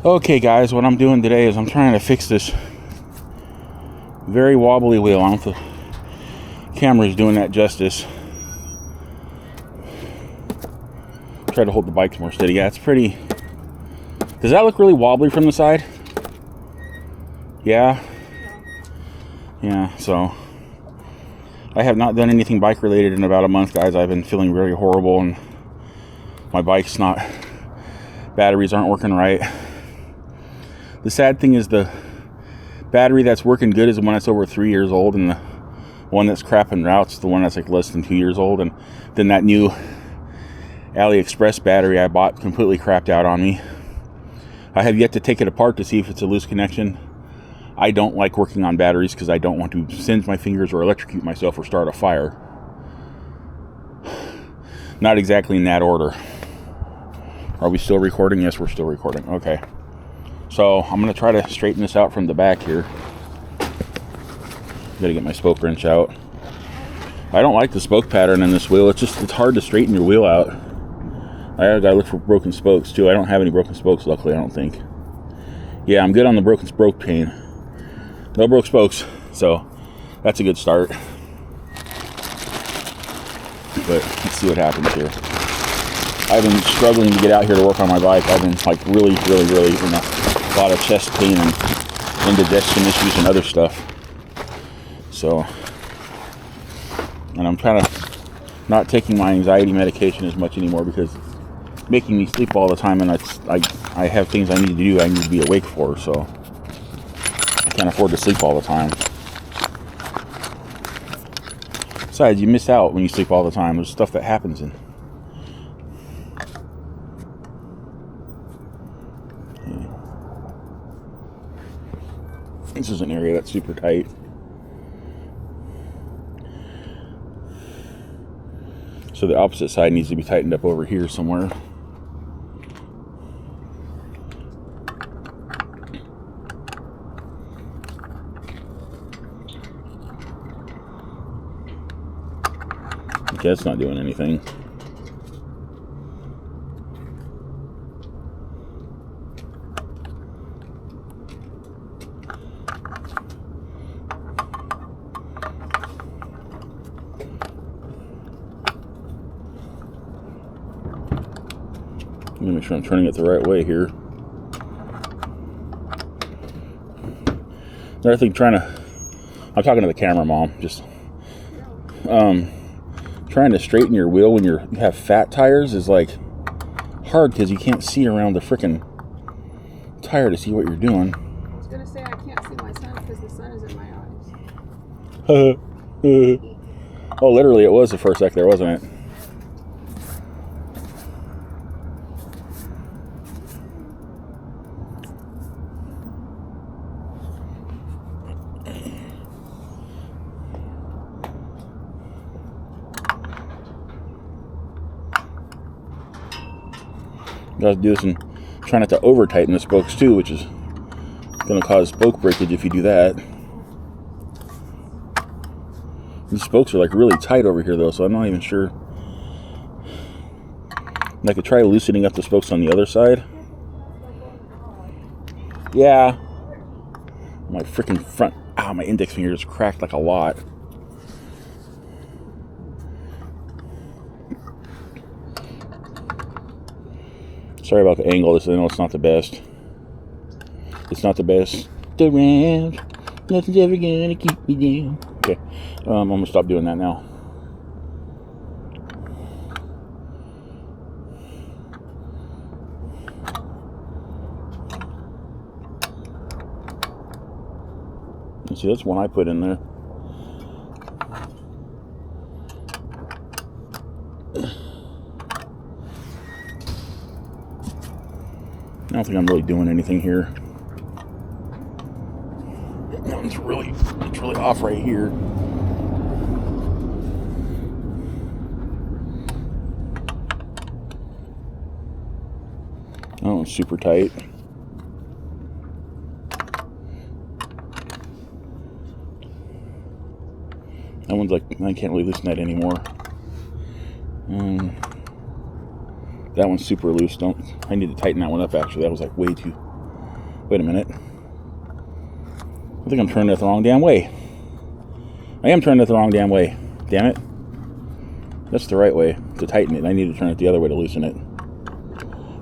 Okay guys, what I'm doing today is I'm trying to fix this very wobbly wheel. I don't know if the camera's doing that justice. Try to hold the bike more steady. Yeah, it's pretty... Does that look really wobbly from the side? Yeah? Yeah, so... I have not done anything bike related in about a month, guys. I've been feeling very horrible and my bike's not... Batteries aren't working right. The sad thing is the battery that's working good is the one that's over 3 years old, and the one that's crapping routes is the one that's like less than 2 years old. And then that new AliExpress battery I bought completely crapped out on me. I have yet to take it apart to see if it's a loose connection. I don't like working on batteries because I don't want to singe my fingers or electrocute myself or start a fire. Not exactly in that order. Are we still recording? Yes, we're still recording. Okay. So I'm going to try to straighten this out from the back here. Gotta get my spoke wrench out. I don't like the spoke pattern in this wheel. It's hard to straighten your wheel out. I gotta look for broken spokes too. I don't have any broken spokes, luckily, I don't think. Yeah, I'm good on the broken spoke chain. No broke spokes, so that's a good start. But let's see what happens here. I've been struggling to get out here to work on my bike. I've been like really in a lot of chest pain and indigestion issues and other stuff. So, and I'm kind of not taking my anxiety medication as much anymore because it's making me sleep all the time, and I have things I need to do, I need to be awake for, so I can't afford to sleep all the time. Besides, you miss out when you sleep all the time. There's stuff that happens in. This is an area that's super tight. So the opposite side needs to be tightened up over here somewhere. Okay, that's not doing anything. Let me make sure I'm turning it the right way here. Another thing, I'm talking to the camera, Mom, just trying to straighten your wheel when you have fat tires is like hard because you can't see around the frickin' tire to see what you're doing. I was gonna say I can't see my son because the sun is in my eyes. Oh, literally, it was the first sec there, wasn't it? You have to do this and try not to over tighten the spokes too, which is going to cause spoke breakage if you do that. These spokes are like really tight over here though, so I'm not even sure. And I could try loosening up the spokes on the other side. Yeah. My freaking front, my index finger is cracked like a lot. Sorry about the angle. I know it's not the best. It's not the best. The round, nothing's ever gonna keep me down. Okay, I'm gonna stop doing that now. See, that's one I put in there. I don't think I'm really doing anything here. It's really off right here. Oh, it's super tight. That one's like, I can't really loosen that anymore. That one's super loose. I need to tighten that one up actually. That was like way too Wait a minute. I think I'm turning it the wrong damn way. I am turning it the wrong damn way. Damn it. That's the right way to tighten it. I need to turn it the other way to loosen it.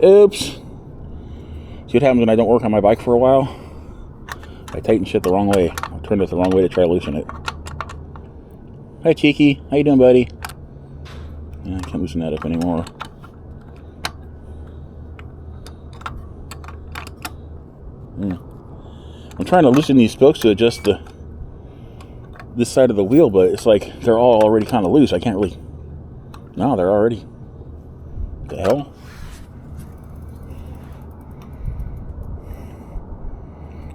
Oops. See what happens when I don't work on my bike for a while? I tighten shit the wrong way. I turned it the wrong way to try to loosen it. Hi, Cheeky. How you doing, buddy? Yeah, I can't loosen that up anymore. I'm trying to loosen these spokes to adjust this side of the wheel, but it's like they're all already kind of loose. I can't really... No, they're already... What the hell?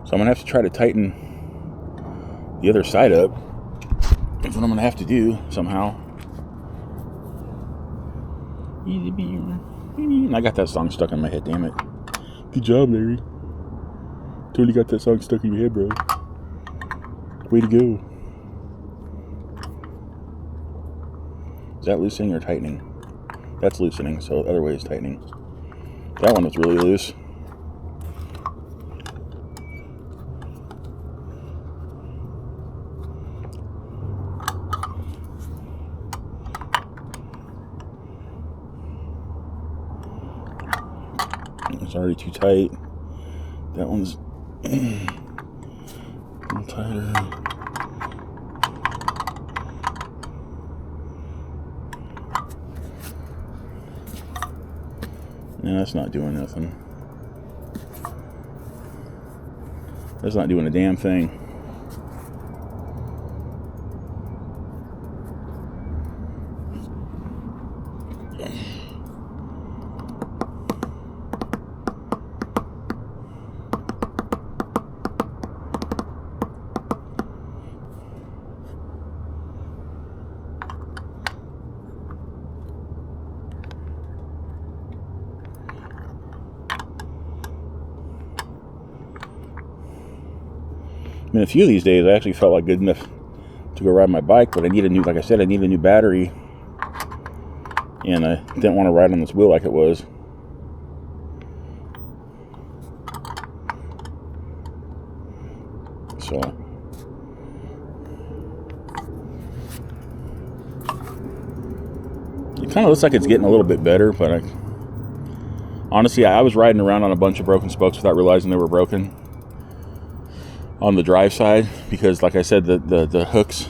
So I'm going to have to try to tighten the other side up. That's what I'm going to have to do somehow. And I got that song stuck in my head, damn it. Good job, Larry. Totally got that song stuck in your head, bro. Way to go. Is that loosening or tightening? That's loosening, so the other way is tightening. That one was really loose. It's already too tight. That one's a little tighter. No, that's not doing nothing. That's not doing a damn thing. I mean, a few of these days I actually felt like good enough to go ride my bike, but I need a new, like I said, I need a new battery, and I didn't want to ride on this wheel like it was. So it kind of looks like it's getting a little bit better, but honestly, I was riding around on a bunch of broken spokes without realizing they were broken on the drive side, because like I said, the hooks,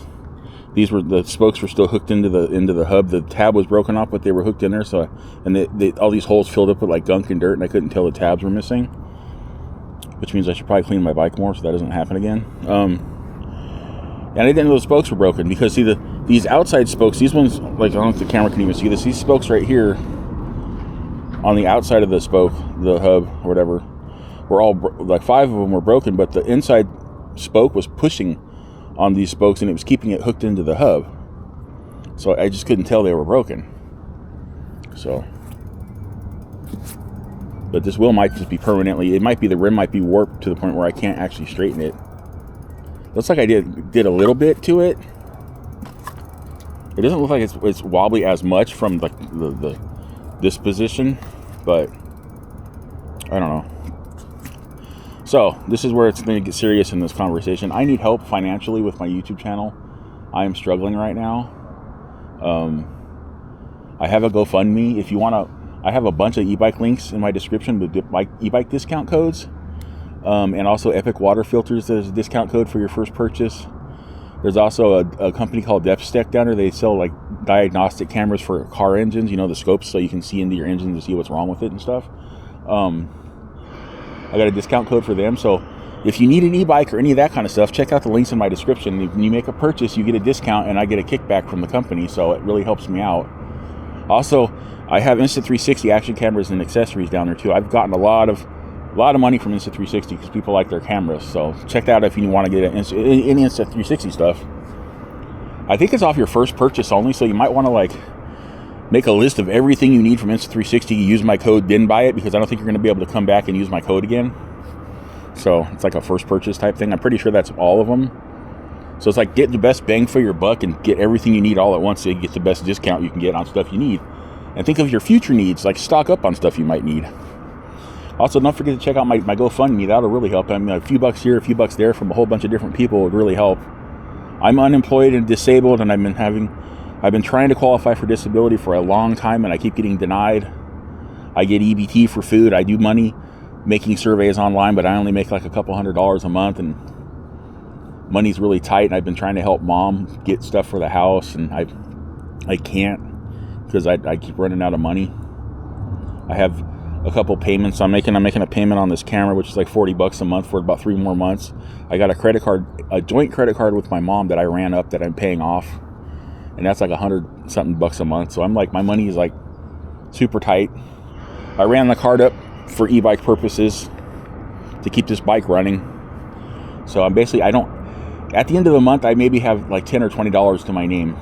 the spokes were still hooked into the hub. The tab was broken off, but they were hooked in there. So, and all these holes filled up with like gunk and dirt, and I couldn't tell the tabs were missing, which means I should probably clean my bike more so that doesn't happen again. And I didn't know the spokes were broken, because see, these outside spokes, these ones, like, I don't know if the camera can even see this, these spokes right here on the outside of the spoke, the hub or whatever, were all like 5 of them were broken, but the inside spoke was pushing on these spokes and it was keeping it hooked into the hub, so I just couldn't tell they were broken. So, but this wheel might just be permanently, it might be the rim might be warped to the point where I can't actually straighten it. Looks like I did a little bit to it. It doesn't look like it's wobbly as much from like this position, but I don't know. So this is where it's going to get serious in this conversation. I need help financially with my YouTube channel. I am struggling right now. I have a GoFundMe. If you want to, I have a bunch of e-bike links in my description with e-bike discount codes, and also Epic water filters. There's a discount code for your first purchase. There's also a company called Depstech down there. They sell like diagnostic cameras for car engines. You know, the scopes, so you can see into your engine to see what's wrong with it and stuff. I got a discount code for them, so if you need an e-bike or any of that kind of stuff, check out the links in my description. When you make a purchase, you get a discount, and I get a kickback from the company, so it really helps me out. Also, I have Insta360 action cameras and accessories down there too. I've gotten a lot of money from Insta360 because people like their cameras. So check that out if you want to get any Insta360 stuff. I think it's off your first purchase only, so you might want to like make a list of everything you need from Insta360. Use my code, then buy it, because I don't think you're going to be able to come back and use my code again. So it's like a first purchase type thing. I'm pretty sure that's all of them. So it's like get the best bang for your buck and get everything you need all at once, so you get the best discount you can get on stuff you need. And think of your future needs, like stock up on stuff you might need. Also, don't forget to check out my GoFundMe. That'll really help. I mean, a few bucks here, a few bucks there from a whole bunch of different people would really help. I'm unemployed and disabled, and I've been trying to qualify for disability for a long time, and I keep getting denied. I get EBT for food. I do money making surveys online, but I only make like a couple $100s a month, and money's really tight. And I've been trying to help mom get stuff for the house, and I can't because I keep running out of money. I have a couple payments I'm making. I'm making a payment on this camera, which is like $40 a month for about 3 more months. I got a joint credit card with my mom that I ran up that I'm paying off, and that's like $100 something a month. So I'm like, my money is like super tight. I ran the card up for e-bike purposes to keep this bike running. So I'm basically, at the end of the month, I maybe have like $10 or $20 to my name.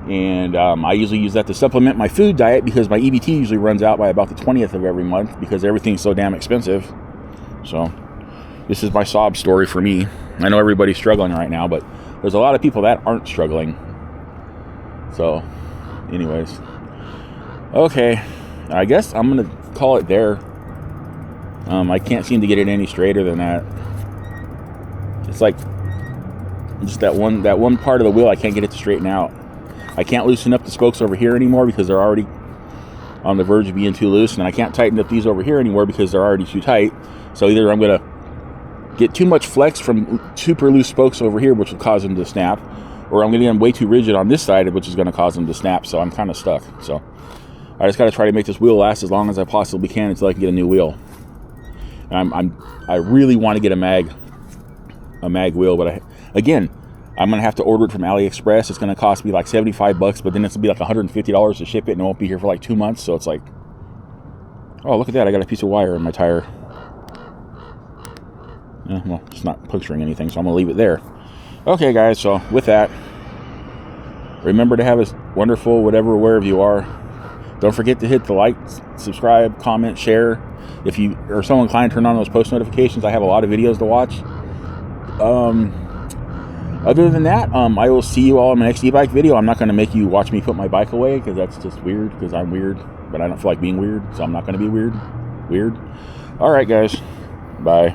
And I usually use that to supplement my food diet because my EBT usually runs out by about the 20th of every month because everything's so damn expensive. So this is my sob story for me. I know everybody's struggling right now, but there's a lot of people that aren't struggling. So anyways, okay, I guess I'm gonna call it there. I can't seem to get it any straighter than that. It's like just that one part of the wheel, I can't get it to straighten out. I can't loosen up the spokes over here anymore because they're already on the verge of being too loose, and I can't tighten up these over here anymore because they're already too tight. So either I'm gonna get too much flex from super loose spokes over here, which will cause them to snap, or I'm gonna get them way too rigid on this side, which is gonna cause them to snap. So I'm kind of stuck. So I just gotta try to make this wheel last as long as I possibly can until I can get a new wheel. And I really want to get a mag wheel, but I'm gonna have to order it from AliExpress. It's gonna cost me like $75, but then it's gonna be like $150 to ship it, and it won't be here for like 2 months. So it's like, oh, look at that! I got a piece of wire in my tire. Yeah, well, it's not puncturing anything, so I'm gonna leave it there. Okay, guys. So with that, remember to have a wonderful wherever you are. Don't forget to hit the like, subscribe, comment, share. If you are so inclined, turn on those post notifications. I have a lot of videos to watch. Other than that, I will see you all in my next e-bike video. I'm not going to make you watch me put my bike away because that's just weird, because I'm weird, but I don't feel like being weird, so I'm not going to be weird. All right, guys. Bye.